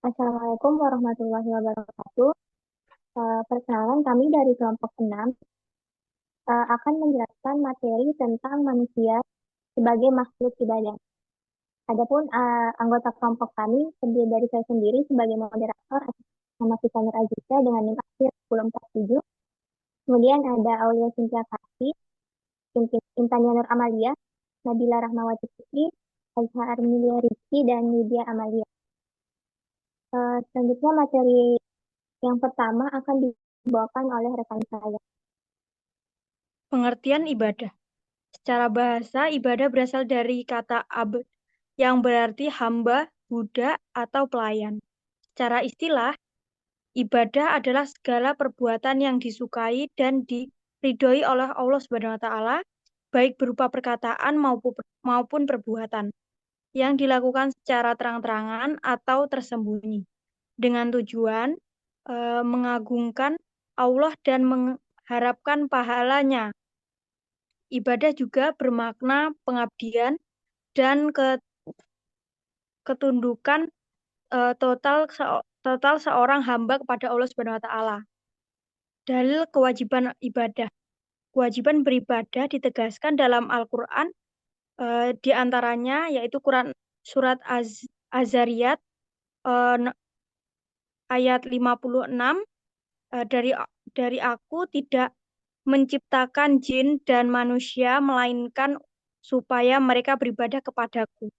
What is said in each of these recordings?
Assalamualaikum warahmatullahi wabarakatuh. Perkenalan kami dari kelompok 6 akan menjelaskan materi tentang manusia sebagai makhluk ibadah. Adapun anggota kelompok kami terdiri dari saya sendiri sebagai moderator, nama kita Nur Azizah dengan NIM akhir 1047. Kemudian ada Aulia Cynthia Kasih, Intania Nur Amalia, Nabila Rahmawati Putri, Aisyah Armilia Rizky, dan Lydia Amalia. Selanjutnya materi yang pertama akan dibawakan oleh rekan saya. Pengertian ibadah. Secara bahasa, ibadah berasal dari kata abd, yang berarti hamba, budak, atau pelayan. Secara istilah, ibadah adalah segala perbuatan yang disukai dan diridhoi oleh Allah Subhanahu wa taala, baik berupa perkataan maupun perbuatan, yang dilakukan secara terang-terangan atau tersembunyi, dengan tujuan mengagungkan Allah dan mengharapkan pahalanya. Ibadah juga bermakna pengabdian dan ketundukan total seorang hamba kepada Allah Subhanahu wa taala. Dalil kewajiban ibadah. Kewajiban beribadah ditegaskan dalam Al-Qur'an, di antaranya yaitu Quran surat Az-Zariyat ayat 56, dari aku tidak menciptakan jin dan manusia melainkan supaya mereka beribadah kepadaku.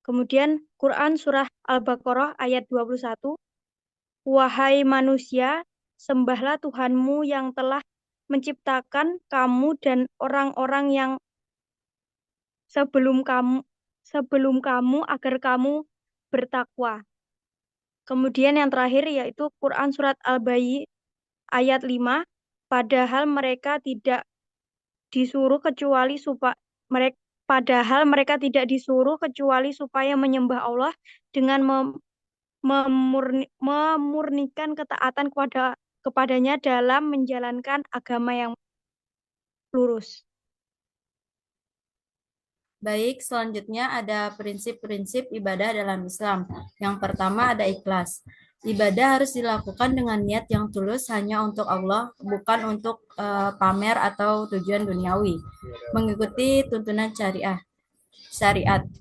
Kemudian Quran surah Al-Baqarah ayat 21, wahai manusia, sembahlah Tuhanmu yang telah menciptakan kamu dan orang-orang yang sebelum kamu sebelum kamu agar kamu bertakwa. Kemudian yang terakhir yaitu Quran surat Al-Bayyin ayat 5, padahal mereka tidak disuruh kecuali supaya mereka padahal mereka tidak disuruh kecuali supaya menyembah Allah dengan memurnikan ketaatan kepadanya dalam menjalankan agama yang lurus. Baik, selanjutnya ada prinsip-prinsip ibadah dalam Islam. Yang pertama ada ikhlas. Ibadah harus dilakukan dengan niat yang tulus hanya untuk Allah, bukan untuk pamer atau tujuan duniawi. Mengikuti tuntunan syariat.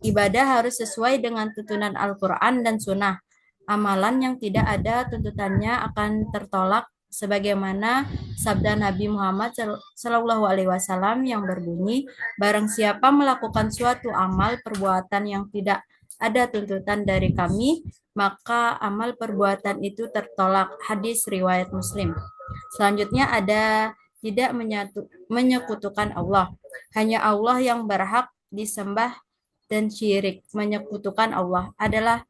Ibadah harus sesuai dengan tuntunan Al-Quran dan Sunnah. Amalan yang tidak ada tuntutannya akan tertolak sebagaimana sabda Nabi Muhammad Shallallahu Alaihi Wasallam yang berbunyi, barang siapa melakukan suatu amal perbuatan yang tidak ada tuntutan dari kami, maka amal perbuatan itu tertolak. Hadis riwayat Muslim. Selanjutnya ada tidak menyekutukan Allah. Hanya Allah yang berhak disembah dan syirik. Menyekutukan Allah adalah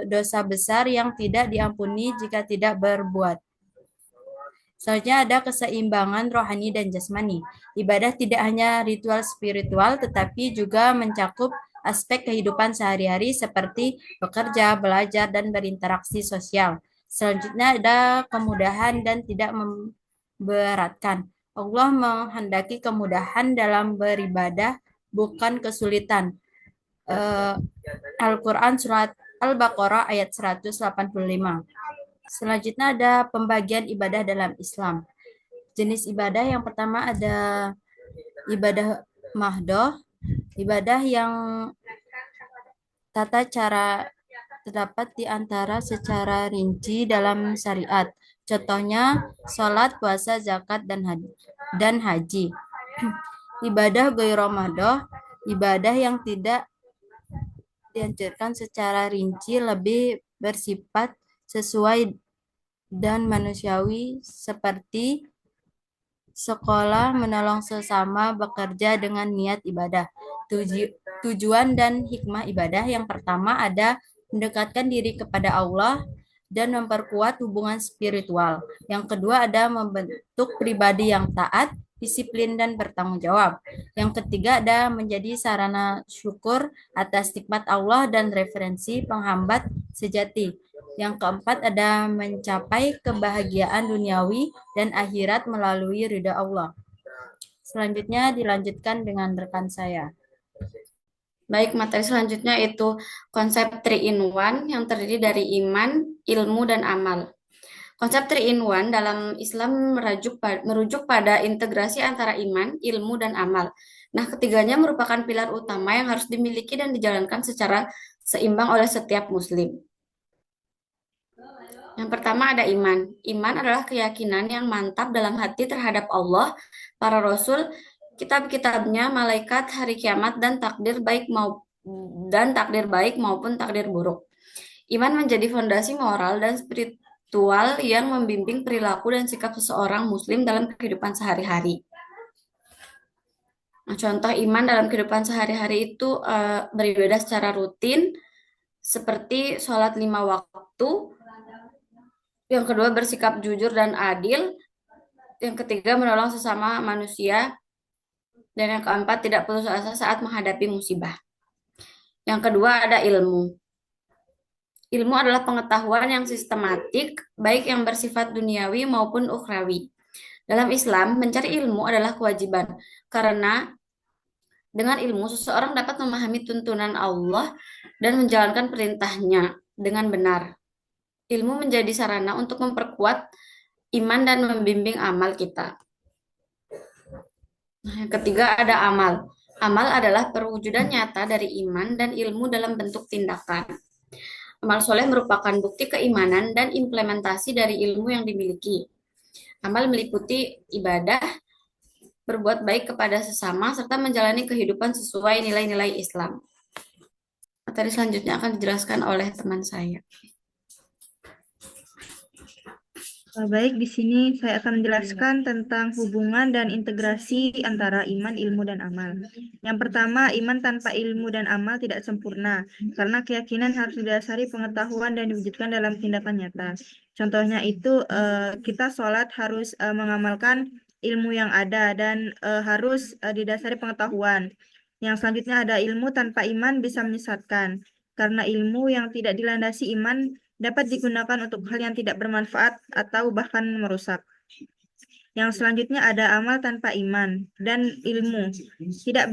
dosa besar yang tidak diampuni jika tidak berbuat. Selanjutnya ada keseimbangan rohani dan jasmani. Ibadah tidak hanya ritual spiritual, tetapi juga mencakup aspek kehidupan sehari-hari seperti bekerja, belajar, dan berinteraksi sosial. Selanjutnya ada kemudahan dan tidak memberatkan. Allah menghendaki kemudahan dalam beribadah, bukan kesulitan. Al-Quran Surat Al-Baqarah ayat 185. Selanjutnya ada pembagian ibadah dalam Islam. Jenis ibadah yang pertama ada ibadah mahdoh, ibadah yang tata cara terdapat di antara secara rinci dalam syariat. Contohnya sholat, puasa, zakat, dan haji. Ibadah ghairu mahdoh, ibadah yang tidak dianjurkan secara rinci, lebih bersifat sesuai dan manusiawi seperti sekolah, menolong sesama, bekerja dengan niat ibadah. Tujuan dan hikmah ibadah yang pertama ada mendekatkan diri kepada Allah dan memperkuat hubungan spiritual. Yang kedua ada membentuk pribadi yang taat, disiplin, dan bertanggung jawab. Yang ketiga ada menjadi sarana syukur atas nikmat Allah dan referensi penghambat sejati. Yang keempat ada mencapai kebahagiaan duniawi dan akhirat melalui ridha Allah. Selanjutnya dilanjutkan dengan rekan saya. Baik, materi selanjutnya itu konsep 3 in 1 yang terdiri dari iman, ilmu, dan amal. Konsep 3 in 1 dalam Islam merujuk pada integrasi antara iman, ilmu, dan amal. Nah, ketiganya merupakan pilar utama yang harus dimiliki dan dijalankan secara seimbang oleh setiap muslim. Yang pertama ada iman. Iman adalah keyakinan yang mantap dalam hati terhadap Allah, para rasul, kitab-kitabnya, malaikat, hari kiamat, dan takdir baik maupun takdir buruk. Iman menjadi fondasi moral dan spiritual yang membimbing perilaku dan sikap seseorang muslim dalam kehidupan sehari-hari. Nah, contoh iman dalam kehidupan sehari-hari itu beribadah secara rutin, seperti sholat 5 waktu. Yang kedua, bersikap jujur dan adil. Yang ketiga, menolong sesama manusia. Dan yang keempat, tidak putus asa saat menghadapi musibah. Yang kedua, ada ilmu. Ilmu adalah pengetahuan yang sistematik, baik yang bersifat duniawi maupun ukhrawi. Dalam Islam, mencari ilmu adalah kewajiban, karena dengan ilmu seseorang dapat memahami tuntunan Allah dan menjalankan perintahnya dengan benar. Ilmu menjadi sarana untuk memperkuat iman dan membimbing amal kita. Nah, yang ketiga ada amal. Amal adalah perwujudan nyata dari iman dan ilmu dalam bentuk tindakan. Amal soleh merupakan bukti keimanan dan implementasi dari ilmu yang dimiliki. Amal meliputi ibadah, berbuat baik kepada sesama, serta menjalani kehidupan sesuai nilai-nilai Islam. Materi selanjutnya akan dijelaskan oleh teman saya. Baik, di sini saya akan menjelaskan tentang hubungan dan integrasi antara iman, ilmu, dan amal. Yang pertama, iman tanpa ilmu dan amal tidak sempurna, karena keyakinan harus didasari pengetahuan dan diwujudkan dalam tindakan nyata. Contohnya itu, kita sholat harus mengamalkan ilmu yang ada dan harus didasari pengetahuan. Yang selanjutnya ada ilmu tanpa iman bisa menyesatkan, karena ilmu yang tidak dilandasi iman dapat digunakan untuk hal yang tidak bermanfaat atau bahkan merusak. Yang selanjutnya ada amal tanpa iman dan ilmu. Tidak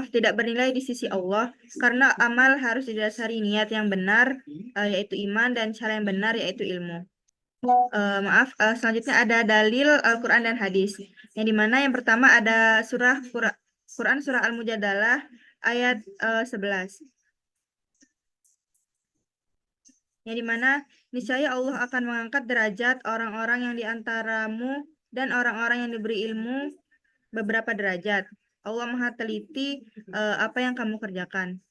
tidak bernilai di sisi Allah, karena amal harus didasari niat yang benar, yaitu iman, dan cara yang benar, yaitu ilmu. Selanjutnya ada dalil Al-Quran dan hadis. Yang dimana yang pertama ada Quran surah Al-Mujadalah ayat 11. Yang dimana niscaya Allah akan mengangkat derajat orang-orang yang diantaramu dan orang-orang yang diberi ilmu beberapa derajat. Allah Maha teliti apa yang kamu kerjakan.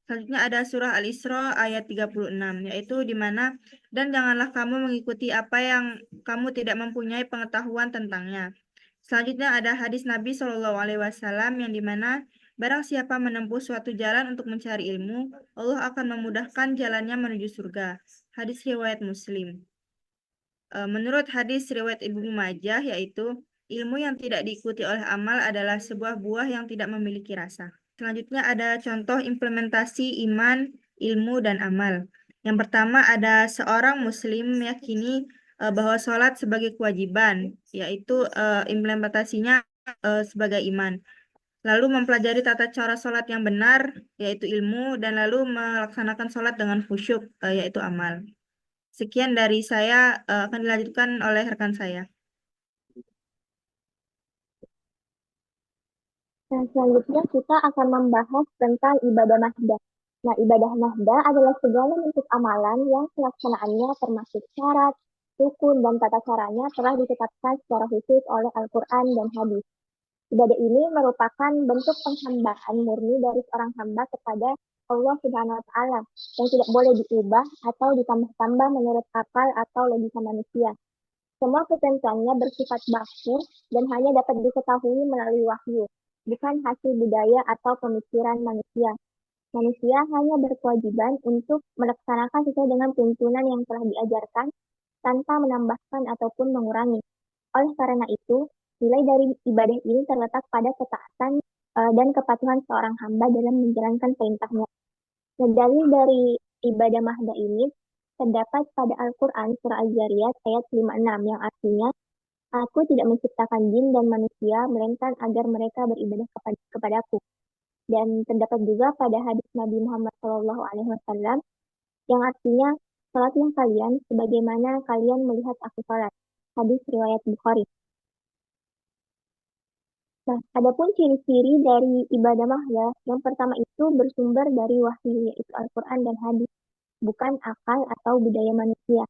Selanjutnya ada surah Al-Isra ayat 36, yaitu dimana dan janganlah kamu mengikuti apa yang kamu tidak mempunyai pengetahuan tentangnya. Selanjutnya ada hadis Nabi SAW yang dimana barang siapa menempuh suatu jalan untuk mencari ilmu, Allah akan memudahkan jalannya menuju surga. Hadis riwayat Muslim. Menurut hadis riwayat Ibnu Majah, yaitu ilmu yang tidak diikuti oleh amal adalah sebuah buah yang tidak memiliki rasa. Selanjutnya ada contoh implementasi iman, ilmu, dan amal. Yang pertama ada seorang muslim meyakini bahwa sholat sebagai kewajiban, yaitu implementasinya sebagai iman. Lalu mempelajari tata cara sholat yang benar, yaitu ilmu, dan lalu melaksanakan sholat dengan khusyuk, yaitu amal. Sekian dari saya, akan dilanjutkan oleh rekan saya. Nah, selanjutnya kita akan membahas tentang ibadah mahdah. Nah, ibadah mahdah adalah segala bentuk amalan yang pelaksanaannya termasuk syarat, rukun, dan tata caranya telah ditetapkan secara khusus oleh Al-Quran dan hadis. Ibadah ini merupakan bentuk penghambaan murni dari seorang hamba kepada Allah Subhanahu wa Ta'ala yang tidak boleh diubah atau ditambah-tambah menurut akal atau logika manusia. Semua ketentuannya bersifat baku dan hanya dapat diketahui melalui wahyu, bukan hasil budaya atau pemikiran manusia. Manusia hanya berkewajiban untuk melaksanakan sesuai dengan tuntunan yang telah diajarkan tanpa menambahkan ataupun mengurangi. Oleh karena itu, nilai dari ibadah ini terletak pada ketaatan dan kepatuhan seorang hamba dalam menjalankan perintahnya. Nah, dalil dari ibadah mahdah ini terdapat pada Al-Quran surah Az-Zariyat ayat 56 yang artinya, Aku tidak menciptakan jin dan manusia melainkan agar mereka beribadah kepadaku. Dan terdapat juga pada hadis Nabi Muhammad SAW yang artinya, salatlah kalian sebagaimana kalian melihat aku salat. Hadis riwayat Bukhari. Nah, adapun ciri-ciri dari ibadah mahya, yang pertama itu bersumber dari wahyu, yaitu Al-Quran dan hadis, bukan akal atau budaya manusia.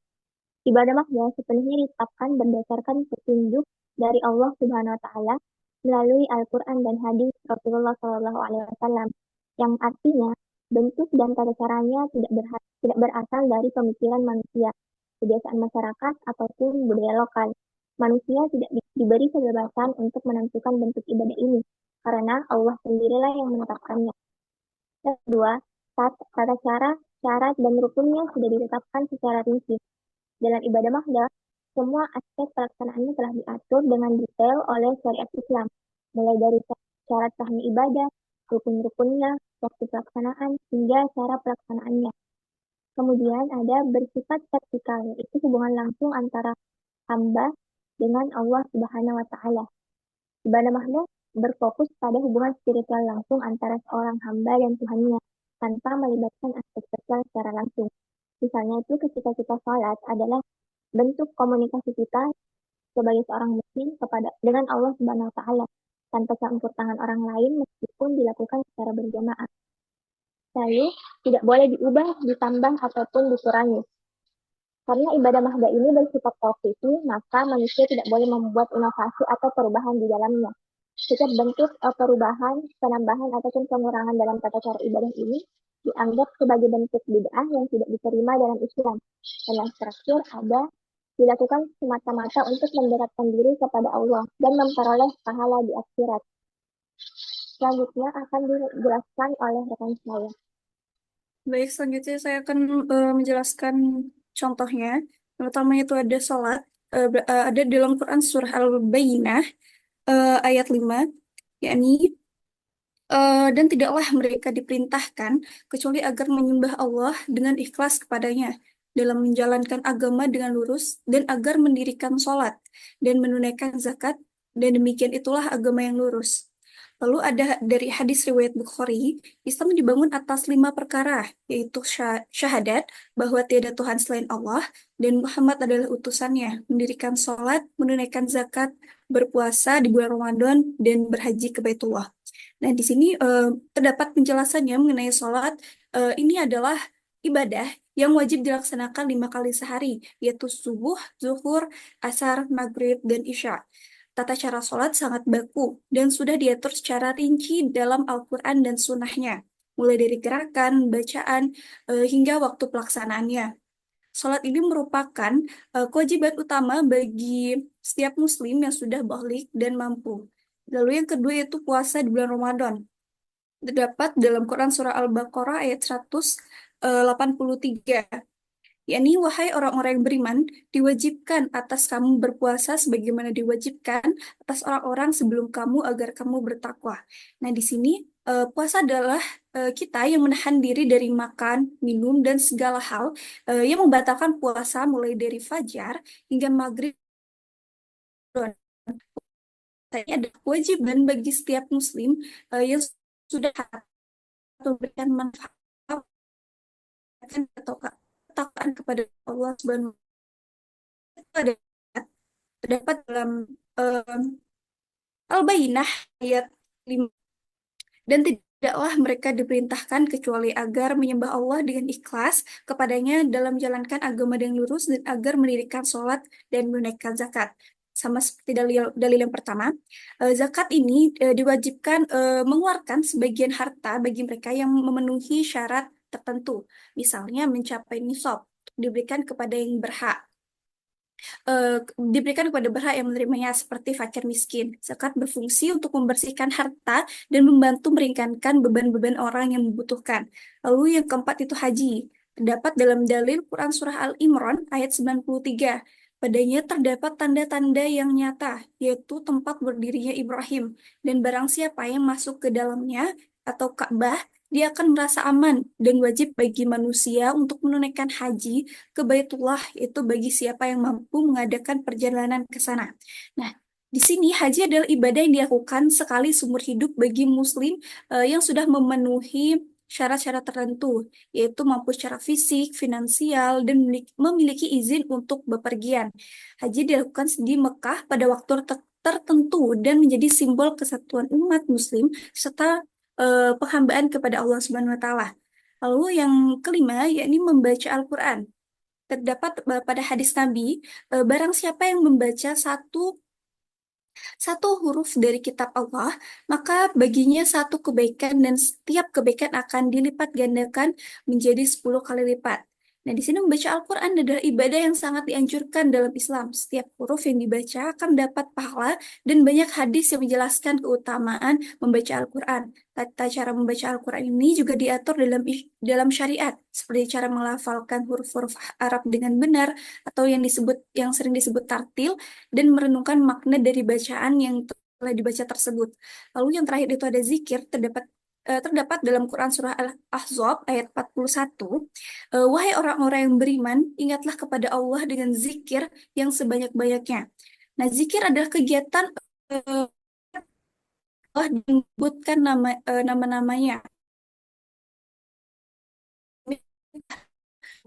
Ibadah mahya sepenuhnya ditetapkan berdasarkan petunjuk dari Allah Subhanahu wa taala melalui Al-Qur'an dan hadis Rasulullah Shallallahu alaihi wasallam, yang artinya bentuk dan tata caranya tidak berasal dari pemikiran manusia, kebiasaan masyarakat ataupun budaya lokal. Manusia tidak diberi kebebasan untuk menentukan bentuk ibadah ini karena Allah sendirilah yang menetapkannya. Yang kedua, tata cara, syarat dan rukunnya sudah ditetapkan secara rinci. Dalam ibadah mahdoh, semua aspek pelaksanaannya telah diatur dengan detail oleh syariat Islam, mulai dari syarat sahnya ibadah, rukun-rukunnya, waktu pelaksanaan, hingga cara pelaksanaannya. Kemudian ada bersifat vertikal, yaitu hubungan langsung antara hamba dengan Allah Subhanahu wa Ta'ala. Ibadah mahdoh berfokus pada hubungan spiritual langsung antara seorang hamba dan Tuhannya, tanpa melibatkan aspek sosial secara langsung. Misalnya itu ketika kita sholat adalah bentuk komunikasi kita sebagai seorang muslim dengan Allah Subhanahu wa taala tanpa campur tangan orang lain meskipun dilakukan secara berjamaah. Lalu tidak boleh diubah, ditambah ataupun dikurangi. Karena ibadah mahdoh ini bersifat tauqifi, maka manusia tidak boleh membuat inovasi atau perubahan di dalamnya. Setiap bentuk perubahan, penambahan ataupun pengurangan dalam tata cara ibadah ini dianggap sebagai bentuk bid'ah yang tidak diterima dalam Islam. Dan yang terakhir ada dilakukan semata-mata untuk mendekatkan diri kepada Allah dan memperoleh pahala di akhirat. Selanjutnya akan dijelaskan oleh rekan saya. Baik, selanjutnya saya akan menjelaskan contohnya. Yang pertama itu ada sholat, ada dalam Quran surah Al-Bayyinah ayat 5, yakni dan tidaklah mereka diperintahkan kecuali agar menyembah Allah dengan ikhlas kepadanya dalam menjalankan agama dengan lurus dan agar mendirikan sholat dan menunaikan zakat, dan demikian itulah agama yang lurus. Lalu ada dari hadis riwayat Bukhari, Islam dibangun atas 5 perkara, yaitu syahadat bahwa tiada Tuhan selain Allah dan Muhammad adalah utusannya, mendirikan sholat, menunaikan zakat, berpuasa di bulan Ramadan, dan berhaji ke Baitullah. Nah, di sini terdapat penjelasannya mengenai sholat. Ini adalah ibadah yang wajib dilaksanakan 5 kali sehari, yaitu subuh, zuhur, asar, maghrib, dan isya. Tata cara sholat sangat baku dan sudah diatur secara rinci dalam Al-Quran dan Sunnahnya, mulai dari gerakan, bacaan, hingga waktu pelaksanaannya. Sholat ini merupakan kewajiban utama bagi setiap muslim yang sudah baligh dan mampu. Lalu yang kedua yaitu puasa di bulan Ramadan. Terdapat dalam Quran surah Al-Baqarah ayat 183. Yakni, wahai orang-orang yang beriman, diwajibkan atas kamu berpuasa sebagaimana diwajibkan atas orang-orang sebelum kamu agar kamu bertakwa. Nah, di sini puasa adalah kita yang menahan diri dari makan, minum, dan segala hal yang membatalkan puasa mulai dari fajar hingga maghrib. Ini ada kewajiban bagi setiap muslim yang sudah memberikan manfaat atau ketakwaan kepada Allah Subhanahu wa taala. Terdapat dalam Al-Bayyinah ayat 5, dan tidaklah mereka diperintahkan kecuali agar menyembah Allah dengan ikhlas kepadanya dalam menjalankan agama yang lurus dan agar mendirikan sholat dan menunaikan zakat. Sama seperti dalil yang pertama, zakat ini diwajibkan mengeluarkan sebagian harta bagi mereka yang memenuhi syarat tertentu, misalnya mencapai nisab, diberikan kepada yang berhak. Diberikan kepada berhak yang menerimanya seperti fakir miskin. Zakat berfungsi untuk membersihkan harta dan membantu meringankan beban-beban orang yang membutuhkan. Lalu yang keempat itu haji. Terdapat dalam dalil Quran surah Al-Imran ayat 93. Padanya terdapat tanda-tanda yang nyata, yaitu tempat berdirinya Ibrahim, dan barang siapa yang masuk ke dalamnya atau Ka'bah, dia akan merasa aman, dan wajib bagi manusia untuk menunaikan haji ke Baitullah, itu bagi siapa yang mampu mengadakan perjalanan ke sana. Nah, Di sini haji adalah ibadah yang dilakukan sekali seumur hidup bagi muslim yang sudah memenuhi syarat-syarat tertentu, yaitu mampu secara fisik, finansial, dan memiliki izin untuk bepergian. Haji dilakukan di Mekah pada waktu tertentu dan menjadi simbol kesatuan umat muslim serta penghambaan kepada Allah Subhanahu wa taala. Lalu yang kelima yakni membaca Al-Qur'an. Terdapat pada hadis Nabi, barang siapa yang membaca satu huruf dari kitab Allah, maka baginya satu kebaikan dan setiap kebaikan akan dilipat gandakan menjadi 10 kali lipat. Nah, di sini membaca Al-Quran adalah ibadah yang sangat dianjurkan dalam Islam. Setiap huruf yang dibaca akan dapat pahala dan banyak hadis yang menjelaskan keutamaan membaca Al-Quran. Tata cara membaca Al-Quran ini juga diatur dalam syariat, seperti cara melafalkan huruf-huruf Arab dengan benar, atau yang sering disebut tartil, dan merenungkan makna dari bacaan yang telah dibaca tersebut. Lalu yang terakhir itu ada zikir, terdapat dalam Quran Surah Al-Ahzab ayat 41. Wahai orang-orang yang beriman, ingatlah kepada Allah dengan zikir yang sebanyak-banyaknya. Nah, zikir adalah kegiatan Allah menyebutkan nama-namanya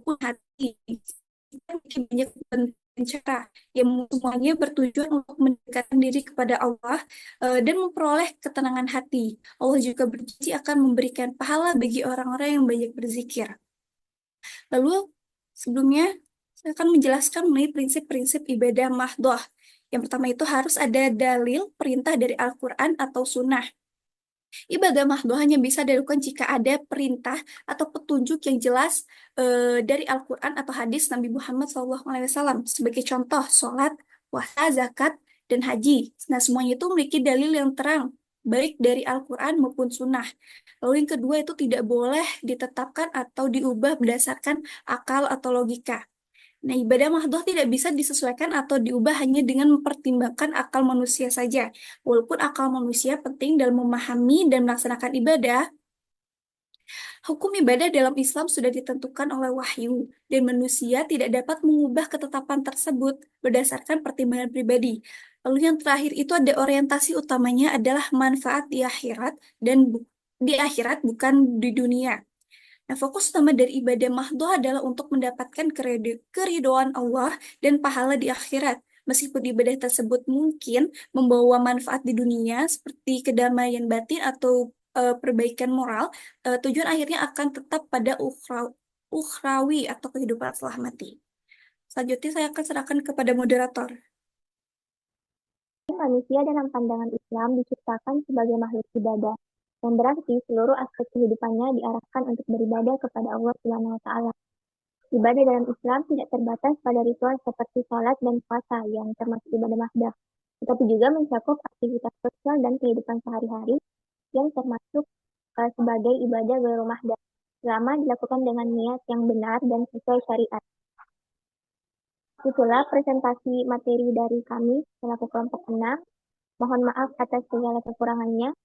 pun hati. Banyak cara yang semuanya bertujuan untuk mendekatkan diri kepada Allah dan memperoleh ketenangan hati. Allah juga berjanji akan memberikan pahala bagi orang-orang yang banyak berzikir. Lalu sebelumnya saya akan menjelaskan mengenai prinsip-prinsip ibadah mahdoh. Yang pertama itu harus ada dalil perintah dari Al-Quran atau Sunnah. Ibadah mahdoh hanya bisa dilakukan jika ada perintah atau petunjuk yang jelas dari Al-Quran atau hadis Nabi Muhammad SAW. Sebagai contoh, sholat, puasa, zakat, dan haji. Nah, semuanya itu memiliki dalil yang terang, baik dari Al-Quran maupun Sunnah. Lalu yang kedua itu tidak boleh ditetapkan atau diubah berdasarkan akal atau logika. Nah, ibadah mahdoh tidak bisa disesuaikan atau diubah hanya dengan mempertimbangkan akal manusia saja. Walaupun akal manusia penting dalam memahami dan melaksanakan ibadah, hukum ibadah dalam Islam sudah ditentukan oleh wahyu, dan manusia tidak dapat mengubah ketetapan tersebut berdasarkan pertimbangan pribadi. Lalu yang terakhir itu ada orientasi utamanya adalah manfaat di akhirat dan di akhirat bukan di dunia. Nah, fokus utama dari ibadah mahdoh adalah untuk mendapatkan keridhaan Allah dan pahala di akhirat. Meskipun ibadah tersebut mungkin membawa manfaat di dunia seperti kedamaian batin atau perbaikan moral, tujuan akhirnya akan tetap pada ukhrawi atau kehidupan setelah mati. Selanjutnya saya akan serahkan kepada moderator. Manusia dalam pandangan Islam diciptakan sebagai makhluk ibadah, yang berarti seluruh aspek kehidupannya diarahkan untuk beribadah kepada Allah Subhanahu wa taala. Ibadah dalam Islam tidak terbatas pada ritual seperti sholat dan puasa yang termasuk ibadah mahdoh, tetapi juga mencakup aktivitas sosial dan kehidupan sehari-hari yang termasuk sebagai ibadah ghairu mahdoh, selama dilakukan dengan niat yang benar dan sesuai syariat. Itulah presentasi materi dari kami selaku kelompok 6. Mohon maaf atas segala kekurangannya.